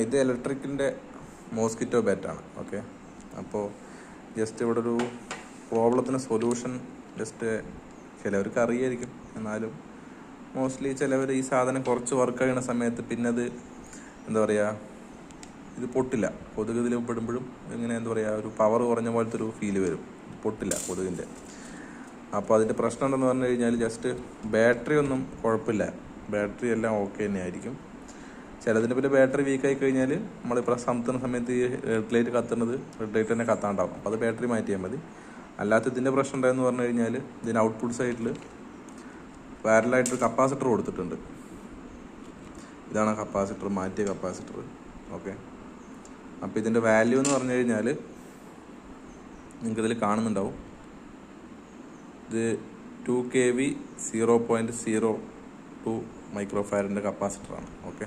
ഇത് ഇലക്ട്രിക്കിൻ്റെ mosquito ബാറ്റാണ്. Okay, അപ്പോൾ just ഇവിടെ ഒരു പ്രോബ്ലത്തിന് സൊല്യൂഷൻ ജസ്റ്റ് ചിലവർക്ക് അറിയായിരിക്കും, എന്നാലും മോസ്റ്റ്ലി ചിലവർ ഈ സാധനം കുറച്ച് വർക്ക് കഴിയുന്ന സമയത്ത് പിന്നെ അത് എന്താ പറയുക, ഇത് പൊട്ടില്ല. കൊതുക് ഇതിൽ പെടുമ്പോഴും ഇങ്ങനെ എന്താ പറയുക, ഒരു പവർ കുറഞ്ഞ പോലത്തെ ഒരു ഫീല് വരും, പൊട്ടില്ല കൊതുകിൻ്റെ. അപ്പോൾ അതിൻ്റെ പ്രശ്നം എന്തെന്ന് പറഞ്ഞു കഴിഞ്ഞാൽ ജസ്റ്റ് ബാറ്ററി ഒന്നും കുഴപ്പമില്ല, ബാറ്ററി എല്ലാം ഓക്കെ തന്നെ ആയിരിക്കും. ചിലതിൻ്റെ പിന്നെ ബാറ്ററി വീക്കായി കഴിഞ്ഞാൽ നമ്മളിപ്പോൾ സമത്തുന്ന സമയത്ത് ഈ റെഡ് ലൈറ്റ് കത്തുന്നത് റെഡ് ലൈറ്റ് തന്നെ കത്താണ്ടാവും, അപ്പോൾ അത് ബാറ്ററി മാറ്റിയാൽ മതി. അല്ലാത്ത ഇതിൻ്റെ പ്രശ്നം ഉണ്ടായെന്ന് പറഞ്ഞു കഴിഞ്ഞാൽ ഇതിന് ഔട്ട്പുട്ട് സൈഡിൽ പാരലായിട്ടൊരു കപ്പാസിറ്റർ കൊടുത്തിട്ടുണ്ട്. ഇതാണ് കപ്പാസിറ്റർ, മാറ്റിയ കപ്പാസിറ്റർ. ഓക്കെ, അപ്പോൾ ഇതിൻ്റെ വാല്യൂ എന്ന് പറഞ്ഞു കഴിഞ്ഞാൽ നിങ്ങൾക്കിതിൽ കാണുന്നുണ്ടാവും. ഇത് 2 kV 0.02 മൈക്രോ ഫാരഡിൻ്റെ കപ്പാസിറ്ററാണ്. ഓക്കെ,